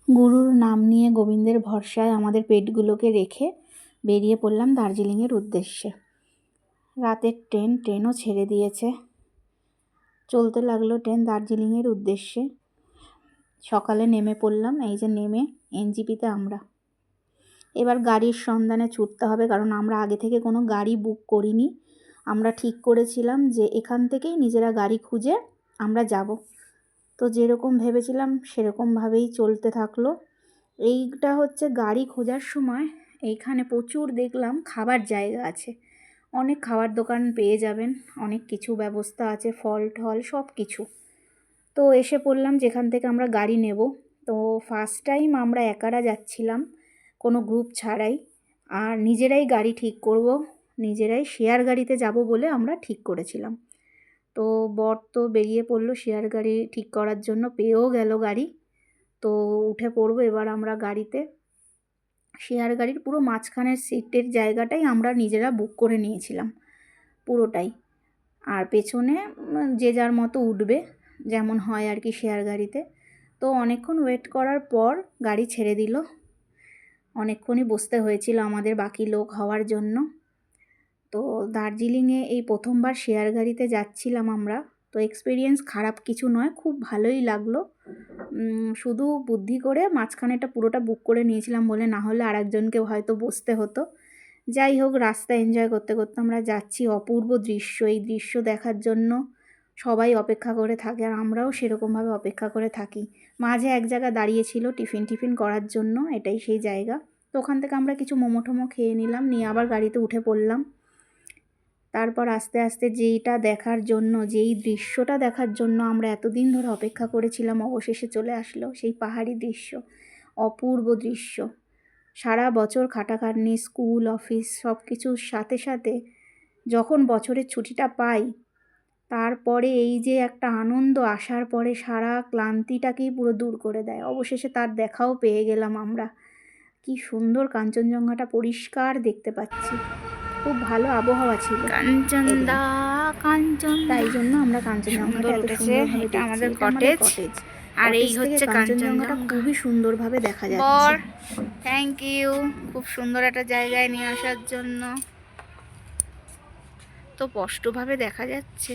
গুরুর নাম নিয়ে গোবিন্দের ভরসায় আমাদের পেটগুলোকে রেখে বেরিয়ে পড়লাম দার্জিলিংয়ের উদ্দেশ্যে। রাতের ট্রেনও ছেড়ে দিয়েছে। চলতে লাগলো ট্রেন দার্জিলিংয়ের উদ্দেশ্যে। সকালে নেমে পড়লাম, এই যে নেমে এনজিপিতে আমরা। এবার গাড়ির সন্ধানে ছুটতে হবে, কারণ আমরা আগে থেকে কোনো গাড়ি বুক করিনি। আমরা ঠিক করেছিলাম যে এখান থেকেই নিজেরা গাড়ি খুঁজে আমরা যাব। তো যেরকম ভেবেছিলাম সেরকমভাবেই চলতে থাকলো। এইটা হচ্ছে গাড়ি খোঁজার সময় এইখানে প্রচুর দেখলাম খাবার জায়গা আছে, অনেক খাবার দোকান পেয়ে যাবেন, অনেক কিছু ব্যবস্থা আছে, ফল টল সব কিছু। তো এসে পড়লাম যেখান থেকে আমরা গাড়ি নেব। তো ফার্স্ট টাইম আমরা একারা যাচ্ছিলাম, কোনো গ্রুপ ছাড়াই, আর নিজেরাই গাড়ি ঠিক করব, নিজেরাই শেয়ার গাড়িতে যাব বলে আমরা ঠিক করেছিলাম। তো বর তো বেরিয়ে পড়লো শেয়ার গাড়ি ঠিক করার জন্য, পেয়েও গেল গাড়ি। তো উঠে পড়বো এবার আমরা গাড়িতে। শেয়ার গাড়ির পুরো মাঝখানের সিটের জায়গাটাই আমরা নিজেরা বুক করে নিয়েছিলাম পুরোটাই, আর পেছনে যে যার মতো উঠবে, যেমন হয় আর কি শেয়ার গাড়িতে। তো অনেকক্ষণ ওয়েট করার পর গাড়ি ছেড়ে দিল। অনেকক্ষণই বসতে হয়েছিল আমাদের বাকি লোক হওয়ার জন্য। তো দার্জিলিংয়ে এই প্রথমবার শেয়ার গাড়িতে যাচ্ছিলাম আমরা। তো এক্সপিরিয়েন্স খারাপ কিছু নয়, খুব ভালোই লাগলো। শুধু বুদ্ধি করে মাঝখানেটা পুরোটা বুক করে নিয়েছিলাম বলে, না হলে আরেকজনকে হয়তো বসতে হতো। যাই হোক, রাস্তা এনজয় করতে করতে আমরা যাচ্ছি। অপূর্ব দৃশ্য, এই দৃশ্য দেখার জন্য সবাই অপেক্ষা করে থাকে, আর আমরাও সেরকমভাবে অপেক্ষা করে থাকি। মাঝে এক জায়গা দাঁড়িয়েছিল টিফিন করার জন্য, এটাই সেই জায়গা। তো ওখান থেকে আমরা কিছু মোমো টোমো খেয়ে নিলাম, নিয়ে আবার গাড়িতে উঠে পড়লাম। তারপর আস্তে আস্তে যেই দৃশ্যটা দেখার জন্য আমরা এতদিন ধরে অপেক্ষা করেছিলাম অবশেষে চলে আসলো, সেই পাহাড়ি দৃশ্য। অপূর্ব দৃশ্য। সারা বছর খাটাখাটনি, স্কুল অফিস সব কিছুর সাথে সাথে যখন বছরের ছুটিটা পাই, তারপরে এই যে একটা আনন্দ আসার পরে সারা ক্লান্তিটাকেই পুরো দূর করে দেয়। অবশেষে তার দেখাও পেয়ে গেলাম আমরা। কি সুন্দর কাঞ্চনজঙ্ঘাটা পরিষ্কার দেখতে পাচ্ছি, খুব ভালো আবহাওয়া ছিল। তাই জন্য আমরা কাঞ্চনজঙ্ঘাটা এত সুন্দরভাবে দেখছি। আমাদের এটা আমাদের কটেজ, আর এই হচ্ছে কাঞ্চনজঙ্ঘাটা খুবই সুন্দরভাবে দেখা যাচ্ছে। থ্যাংক ইউ, খুব সুন্দর একটা জায়গায় নিয়ে আসার জন্য। তো স্পষ্টভাবে দেখা যাচ্ছে।